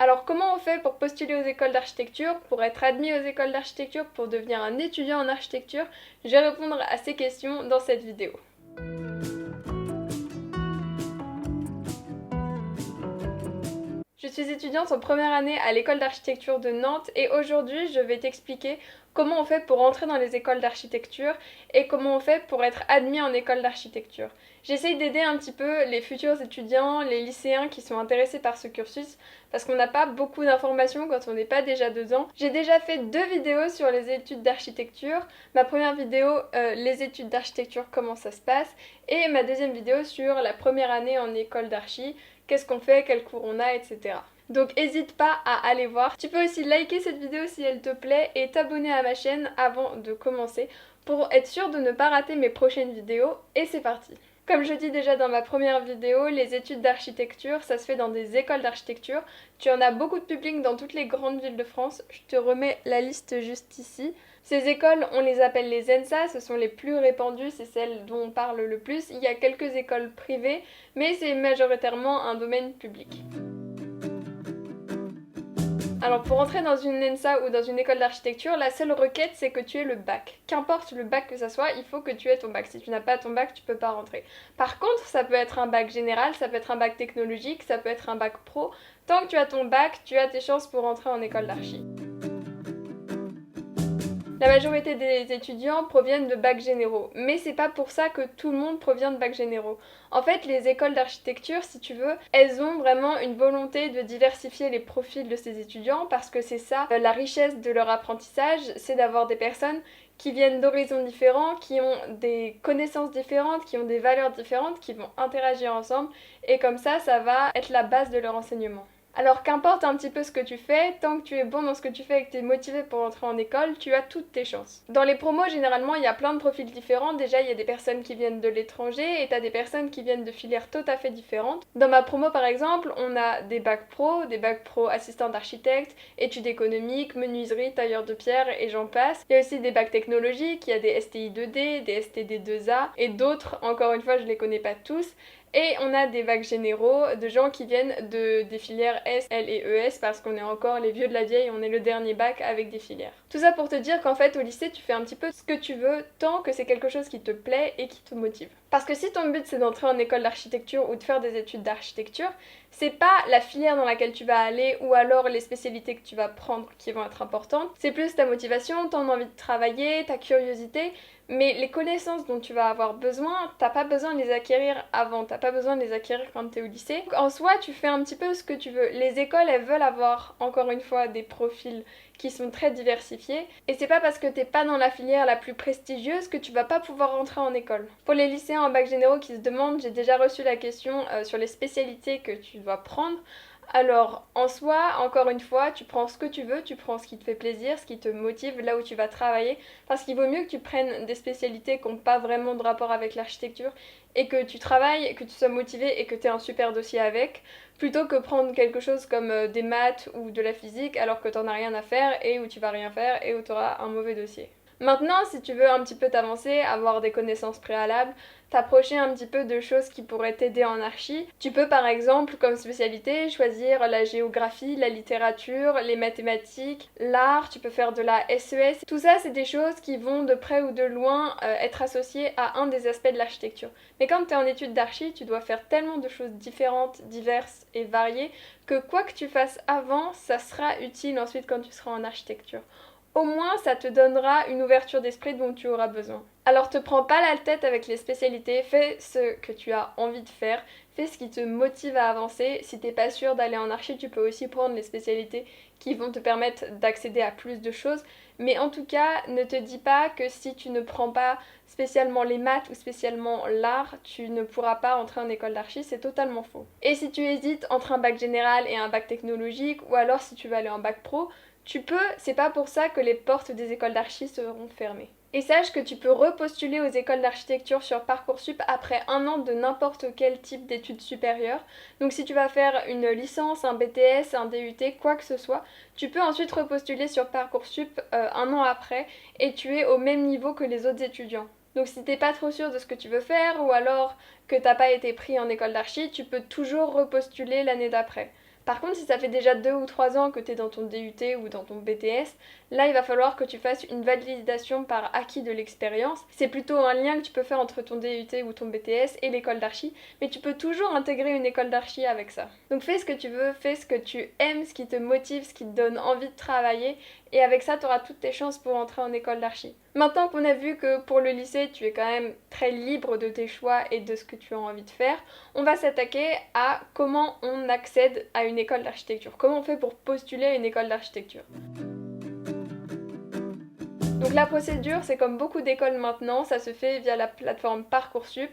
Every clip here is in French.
Alors comment on fait pour postuler aux écoles d'architecture, pour être admis aux écoles d'architecture, pour devenir un étudiant en architecture? Je vais répondre à ces questions dans cette vidéo. Je suis étudiante en première année à l'école d'architecture de Nantes et aujourd'hui je vais t'expliquer comment on fait pour entrer dans les écoles d'architecture et comment on fait pour être admis en école d'architecture. J'essaye d'aider un petit peu les futurs étudiants, les lycéens qui sont intéressés par ce cursus parce qu'on n'a pas beaucoup d'informations quand on n'est pas déjà dedans. J'ai déjà fait 2 vidéos sur les études d'architecture. Ma première vidéo, les études d'architecture, comment ça se passe, et ma deuxième vidéo sur la première année en école d'archi, qu'est-ce qu'on fait, quels cours on a, etc. Donc n'hésite pas à aller voir. Tu peux aussi liker cette vidéo si elle te plaît et t'abonner à ma chaîne avant de commencer pour être sûr de ne pas rater mes prochaines vidéos. Et c'est parti. Comme je dis déjà dans ma première vidéo, les études d'architecture, ça se fait dans des écoles d'architecture. Tu en as beaucoup de publics dans toutes les grandes villes de France. Je te remets la liste juste ici. Ces écoles, on les appelle les ENSA, ce sont les plus répandues, c'est celles dont on parle le plus. Il y a quelques écoles privées, mais c'est majoritairement un domaine public. Alors pour entrer dans une ENSA ou dans une école d'architecture, la seule requête c'est que tu aies le bac. Qu'importe le bac que ça soit, il faut que tu aies ton bac. Si tu n'as pas ton bac, tu peux pas rentrer. Par contre, ça peut être un bac général, ça peut être un bac technologique, ça peut être un bac pro. Tant que tu as ton bac, tu as tes chances pour rentrer en école d'archi. La majorité des étudiants proviennent de bacs généraux, mais c'est pas pour ça que tout le monde provient de bacs généraux. En fait, les écoles d'architecture, si tu veux, elles ont vraiment une volonté de diversifier les profils de ces étudiants parce que c'est ça la richesse de leur apprentissage, c'est d'avoir des personnes qui viennent d'horizons différents, qui ont des connaissances différentes, qui ont des valeurs différentes, qui vont interagir ensemble, et comme ça va être la base de leur enseignement. Alors qu'importe un petit peu ce que tu fais, tant que tu es bon dans ce que tu fais et que tu es motivé pour entrer en école, tu as toutes tes chances. Dans les promos, généralement, il y a plein de profils différents. Déjà, il y a des personnes qui viennent de l'étranger et tu as des personnes qui viennent de filières tout à fait différentes. Dans ma promo, par exemple, on a des bacs pro assistant d'architecte, études économiques, menuiserie, tailleur de pierre et j'en passe. Il y a aussi des bacs technologiques, il y a des STI 2D, des STD 2A et d'autres, encore une fois, je les connais pas tous. Et on a des bacs généraux de gens qui viennent des filières S, L et ES parce qu'on est encore les vieux de la vieille, on est le dernier bac avec des filières. Tout ça pour te dire qu'en fait au lycée tu fais un petit peu ce que tu veux tant que c'est quelque chose qui te plaît et qui te motive. Parce que si ton but c'est d'entrer en école d'architecture ou de faire des études d'architecture, c'est pas la filière dans laquelle tu vas aller ou alors les spécialités que tu vas prendre qui vont être importantes, c'est plus ta motivation, ton envie de travailler, ta curiosité. Mais les connaissances dont tu vas avoir besoin, t'as pas besoin de les acquérir avant, t'as pas besoin de les acquérir quand t'es au lycée. En soi, tu fais un petit peu ce que tu veux. Les écoles, elles veulent avoir, encore une fois, des profils qui sont très diversifiés. Et c'est pas parce que t'es pas dans la filière la plus prestigieuse que tu vas pas pouvoir rentrer en école. Pour les lycéens en bac généraux qui se demandent, j'ai déjà reçu la question sur les spécialités que tu dois prendre. Alors, en soi, encore une fois, tu prends ce que tu veux, tu prends ce qui te fait plaisir, ce qui te motive, là où tu vas travailler, parce qu'il vaut mieux que tu prennes des spécialités qui n'ont pas vraiment de rapport avec l'architecture et que tu travailles, que tu sois motivé et que tu aies un super dossier avec, plutôt que prendre quelque chose comme des maths ou de la physique alors que tu n'en as rien à faire et où tu vas rien faire et où tu auras un mauvais dossier. Maintenant, si tu veux un petit peu t'avancer, avoir des connaissances préalables, t'approcher un petit peu de choses qui pourraient t'aider en archi, tu peux par exemple comme spécialité choisir la géographie, la littérature, les mathématiques, l'art, tu peux faire de la SES. Tout ça c'est des choses qui vont de près ou de loin être associées à un des aspects de l'architecture. Mais quand tu es en études d'archi, tu dois faire tellement de choses différentes, diverses et variées que quoi que tu fasses avant, ça sera utile ensuite quand tu seras en architecture. Au moins, ça te donnera une ouverture d'esprit dont tu auras besoin. Alors te prends pas la tête avec les spécialités, fais ce que tu as envie de faire, fais ce qui te motive à avancer. Si t'es pas sûr d'aller en archi, tu peux aussi prendre les spécialités qui vont te permettre d'accéder à plus de choses. Mais en tout cas, ne te dis pas que si tu ne prends pas spécialement les maths ou spécialement l'art, tu ne pourras pas entrer en école d'archi, c'est totalement faux. Et si tu hésites entre un bac général et un bac technologique, ou alors si tu veux aller en bac pro, tu peux, c'est pas pour ça que les portes des écoles d'archi seront fermées. Et sache que tu peux repostuler aux écoles d'architecture sur Parcoursup après un an de n'importe quel type d'études supérieures. Donc si tu vas faire une licence, un BTS, un DUT, quoi que ce soit, tu peux ensuite repostuler sur Parcoursup un an après et tu es au même niveau que les autres étudiants. Donc si t'es pas trop sûr de ce que tu veux faire ou alors que t'as pas été pris en école d'archi, tu peux toujours repostuler l'année d'après. Par contre, si ça fait déjà 2 ou 3 ans que tu es dans ton DUT ou dans ton BTS, là il va falloir que tu fasses une validation par acquis de l'expérience. C'est plutôt un lien que tu peux faire entre ton DUT ou ton BTS et l'école d'archi, mais tu peux toujours intégrer une école d'archi avec ça. Donc fais ce que tu veux, fais ce que tu aimes, ce qui te motive, ce qui te donne envie de travailler, et avec ça tu auras toutes tes chances pour entrer en école d'archi. Maintenant qu'on a vu que pour le lycée tu es quand même très libre de tes choix et de ce que tu as envie de faire, on va s'attaquer à comment on accède à une école d'architecture. Comment on fait pour postuler à une école d'architecture. Donc la procédure, c'est comme beaucoup d'écoles maintenant, ça se fait via la plateforme Parcoursup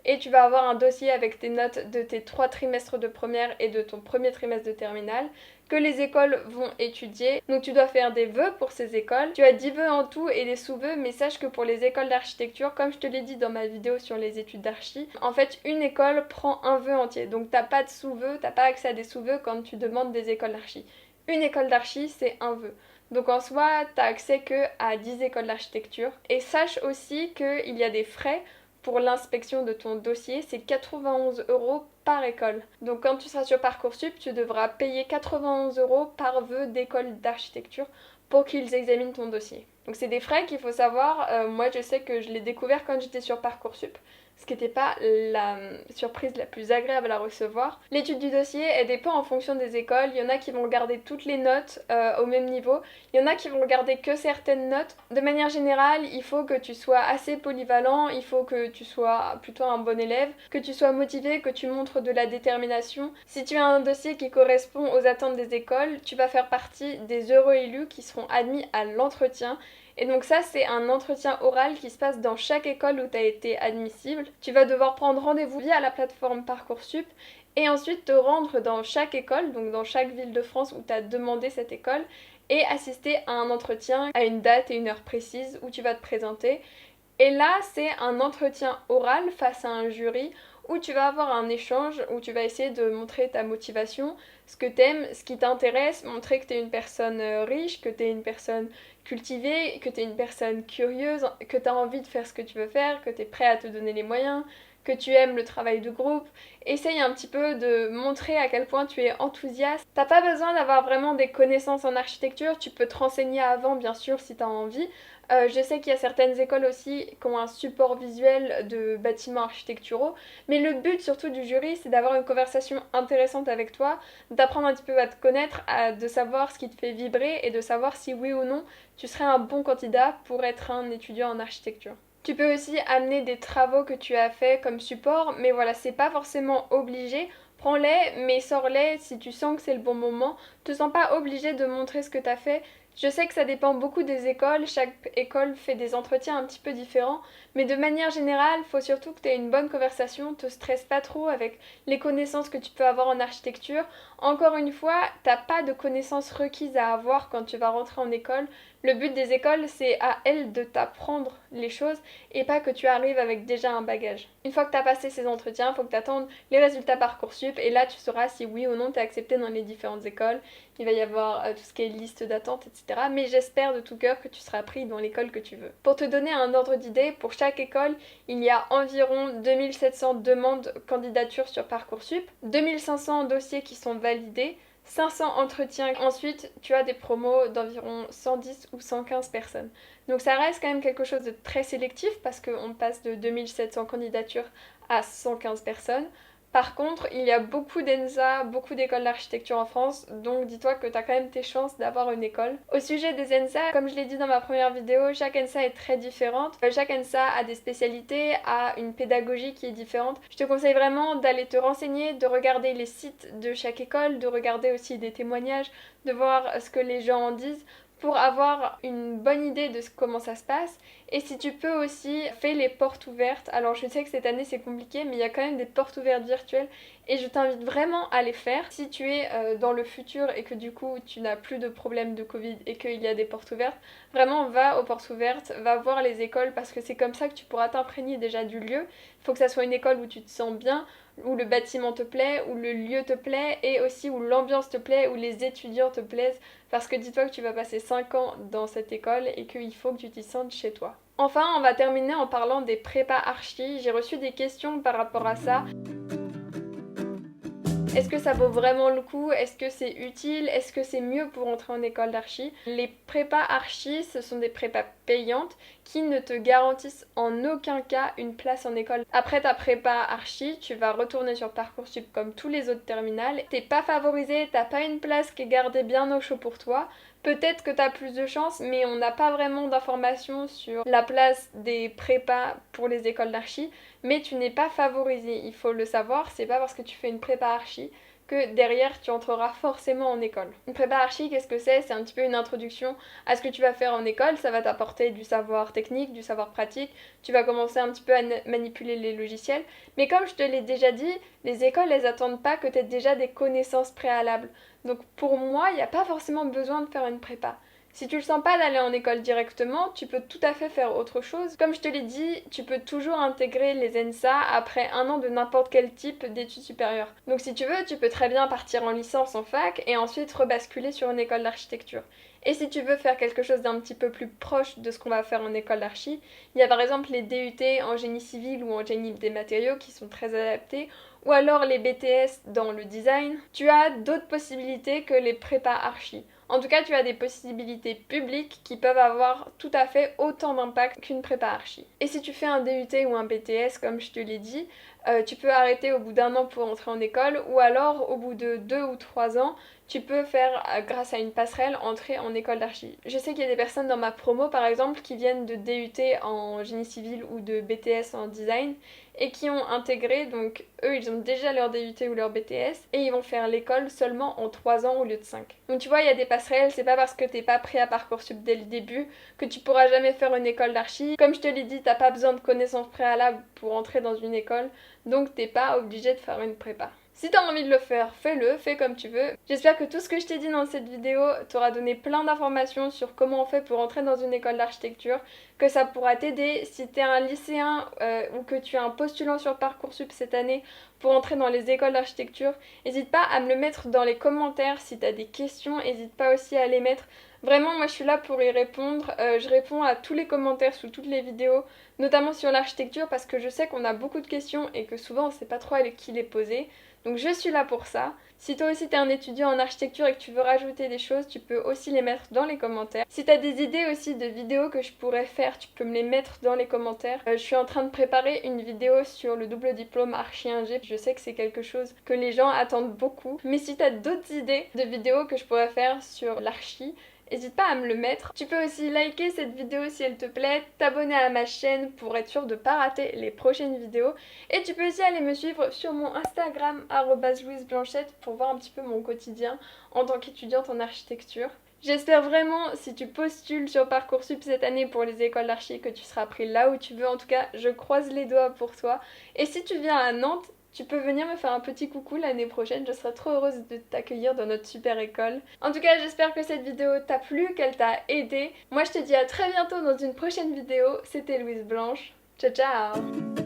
et tu vas avoir un dossier avec tes notes de tes 3 trimestres de première et de ton premier trimestre de terminale que les écoles vont étudier. Donc tu dois faire des vœux pour ces écoles. Tu as 10 vœux en tout et des sous-vœux, mais sache que pour les écoles d'architecture, comme je te l'ai dit dans ma vidéo sur les études d'archi, en fait une école prend un vœu entier. Donc t'as pas de sous-vœux, t'as pas accès à des sous-vœux quand tu demandes des écoles d'archi. Une école d'archi, c'est un vœu. Donc en soi, t'as accès que à 10 écoles d'architecture. Et sache aussi qu'il y a des frais pour l'inspection de ton dossier, c'est 91 € par école. Donc quand tu seras sur Parcoursup, tu devras payer 91 € par vœu d'école d'architecture pour qu'ils examinent ton dossier. Donc c'est des frais qu'il faut savoir. Moi je sais que je l'ai découvert quand j'étais sur Parcoursup, ce qui n'était pas la surprise la plus agréable à recevoir. L'étude du dossier, elle dépend en fonction des écoles. Il y en a qui vont regarder toutes les notes au même niveau. Il y en a qui vont regarder que certaines notes. De manière générale, il faut que tu sois assez polyvalent, il faut que tu sois plutôt un bon élève, que tu sois motivé, que tu montres de la détermination. Si tu as un dossier qui correspond aux attentes des écoles, tu vas faire partie des heureux élus qui seront admis à l'entretien. Et donc ça, c'est un entretien oral qui se passe dans chaque école où tu as été admissible. Tu vas devoir prendre rendez-vous via la plateforme Parcoursup et ensuite te rendre dans chaque école, donc dans chaque ville de France où tu as demandé cette école, et assister à un entretien à une date et une heure précise où tu vas te présenter. Et là, c'est un entretien oral face à un jury où tu vas avoir un échange, où tu vas essayer de montrer ta motivation, ce que t'aimes, ce qui t'intéresse, montrer que t'es une personne riche, que t'es une personne cultivée, que t'es une personne curieuse, que t'as envie de faire ce que tu veux faire, que t'es prêt à te donner les moyens, que tu aimes le travail de groupe. Essaye un petit peu de montrer à quel point tu es enthousiaste. T'as pas besoin d'avoir vraiment des connaissances en architecture, tu peux te renseigner avant bien sûr si t'as envie. Je sais qu'il y a certaines écoles aussi qui ont un support visuel de bâtiments architecturaux, mais le but surtout du jury, c'est d'avoir une conversation intéressante avec toi, d'apprendre un petit peu à te connaître, de savoir ce qui te fait vibrer et de savoir si oui ou non tu serais un bon candidat pour être un étudiant en architecture. Tu peux aussi amener des travaux que tu as fait comme support, mais voilà, c'est pas forcément obligé. Prends-les, mais sors-les si tu sens que c'est le bon moment. Te sens pas obligé de montrer ce que tu as fait. Je sais que ça dépend beaucoup des écoles, chaque école fait des entretiens un petit peu différents, mais de manière générale, il faut surtout que tu aies une bonne conversation, te stresse pas trop avec les connaissances que tu peux avoir en architecture. Encore une fois, t'as pas de connaissances requises à avoir quand tu vas rentrer en école. Le but des écoles, c'est à elles de t'apprendre les choses et pas que tu arrives avec déjà un bagage. Une fois que tu as passé ces entretiens, il faut que tu attendes les résultats Parcoursup et là tu sauras si oui ou non tu es accepté dans les différentes écoles. Il va y avoir tout ce qui est liste d'attente, etc. Mais j'espère de tout cœur que tu seras pris dans l'école que tu veux. Pour te donner un ordre d'idée, pour chaque école, il y a environ 2700 demandes candidatures sur Parcoursup, 2500 dossiers qui sont validés, 500 entretiens. Ensuite, tu as des promos d'environ 110 ou 115 personnes. Donc ça reste quand même quelque chose de très sélectif parce qu'on passe de 2700 candidatures à 115 personnes. Par contre, il y a beaucoup d'ENSA, beaucoup d'écoles d'architecture en France, donc dis-toi que tu as quand même tes chances d'avoir une école. Au sujet des ENSA, comme je l'ai dit dans ma première vidéo, chaque ENSA est très différente. Chaque ENSA a des spécialités, a une pédagogie qui est différente. Je te conseille vraiment d'aller te renseigner, de regarder les sites de chaque école, de regarder aussi des témoignages, de voir ce que les gens en disent, pour avoir une bonne idée de comment ça se passe. Et si tu peux aussi, fais les portes ouvertes. Alors je sais que cette année c'est compliqué, mais il y a quand même des portes ouvertes virtuelles et je t'invite vraiment à les faire. Si tu es dans le futur et que du coup tu n'as plus de problème de Covid et qu'il y a des portes ouvertes, vraiment va aux portes ouvertes, va voir les écoles parce que c'est comme ça que tu pourras t'imprégner déjà du lieu. Il faut que ça soit une école où tu te sens bien, où le bâtiment te plaît, où le lieu te plaît et aussi où l'ambiance te plaît, où les étudiants te plaisent. Parce que dis-toi que tu vas passer 5 ans dans cette école et qu'il faut que tu t'y sentes chez toi. Enfin, on va terminer en parlant des prépas archi. J'ai reçu des questions par rapport à ça. Est-ce que ça vaut vraiment le coup? Est-ce que c'est utile? Est-ce que c'est mieux pour entrer en école d'archi? Les prépas archi, ce sont des prépas payantes qui ne te garantissent en aucun cas une place en école. Après ta prépa archi, tu vas retourner sur Parcoursup comme tous les autres terminales. T'es pas favorisé, t'as pas une place qui est gardée bien au chaud pour toi. Peut-être que tu as plus de chance, mais on n'a pas vraiment d'informations sur la place des prépas pour les écoles d'archi, mais tu n'es pas favorisé, il faut le savoir, c'est pas parce que tu fais une prépa archi que derrière tu entreras forcément en école. Une prépa archi, qu'est-ce que c'est? C'est un petit peu une introduction à ce que tu vas faire en école, ça va t'apporter du savoir technique, du savoir pratique, tu vas commencer un petit peu à manipuler les logiciels, mais comme je te l'ai déjà dit, les écoles elles attendent pas que tu aies déjà des connaissances préalables. Donc pour moi, il n'y a pas forcément besoin de faire une prépa. Si tu le sens pas d'aller en école directement, tu peux tout à fait faire autre chose. Comme je te l'ai dit, tu peux toujours intégrer les ENSA après un an de n'importe quel type d'études supérieures. Donc si tu veux, tu peux très bien partir en licence en fac et ensuite rebasculer sur une école d'architecture. Et si tu veux faire quelque chose d'un petit peu plus proche de ce qu'on va faire en école d'archi, il y a par exemple les DUT en génie civil ou en génie des matériaux qui sont très adaptés, ou alors les BTS dans le design. Tu as d'autres possibilités que les prépas archi. En tout cas, tu as des possibilités publiques qui peuvent avoir tout à fait autant d'impact qu'une prépa archi. Et si tu fais un DUT ou un BTS, comme je te l'ai dit, tu peux arrêter au bout d'un an pour entrer en école, ou alors au bout de 2 ou 3 ans, tu peux faire, grâce à une passerelle, entrer en école d'archi. Je sais qu'il y a des personnes dans ma promo, par exemple, qui viennent de DUT en génie civil ou de BTS en design, et qui ont intégré, donc eux ils ont déjà leur DUT ou leur BTS, et ils vont faire l'école seulement en 3 ans au lieu de 5. Donc tu vois, il y a des passerelles, c'est pas parce que t'es pas pris à Parcoursup dès le début que tu pourras jamais faire une école d'archi. Comme je te l'ai dit, t'as pas besoin de connaissances préalables pour entrer dans une école, donc t'es pas obligé de faire une prépa. Si t'as envie de le faire, fais-le, fais comme tu veux. J'espère que tout ce que je t'ai dit dans cette vidéo t'aura donné plein d'informations sur comment on fait pour entrer dans une école d'architecture, que ça pourra t'aider si t'es un lycéen ou que tu es un postulant sur Parcoursup cette année pour entrer dans les écoles d'architecture. N'hésite pas à me le mettre dans les commentaires si t'as des questions, n'hésite pas aussi à les mettre. Vraiment, moi je suis là pour y répondre. Je réponds à tous les commentaires sous toutes les vidéos, notamment sur l'architecture parce que je sais qu'on a beaucoup de questions et que souvent on sait pas trop à qui les poser. Donc je suis là pour ça. Si toi aussi t'es un étudiant en architecture et que tu veux rajouter des choses, tu peux aussi les mettre dans les commentaires. Si t'as des idées aussi de vidéos que je pourrais faire, tu peux me les mettre dans les commentaires. Je suis en train de préparer une vidéo sur le double diplôme archi-ingé. Je sais que c'est quelque chose que les gens attendent beaucoup. Mais si t'as d'autres idées de vidéos que je pourrais faire sur l'archi, n'hésite pas à me le mettre. Tu peux aussi liker cette vidéo si elle te plaît, t'abonner à ma chaîne pour être sûr de ne pas rater les prochaines vidéos. Et tu peux aussi aller me suivre sur mon Instagram @louiseblanchette pour voir un petit peu mon quotidien en tant qu'étudiante en architecture. J'espère vraiment, si tu postules sur Parcoursup cette année pour les écoles d'archi, que tu seras pris là où tu veux. En tout cas, je croise les doigts pour toi. Et si tu viens à Nantes, tu peux venir me faire un petit coucou l'année prochaine, je serai trop heureuse de t'accueillir dans notre super école. En tout cas, j'espère que cette vidéo t'a plu, qu'elle t'a aidé. Moi, je te dis à très bientôt dans une prochaine vidéo. C'était Louise Blanche. Ciao, ciao!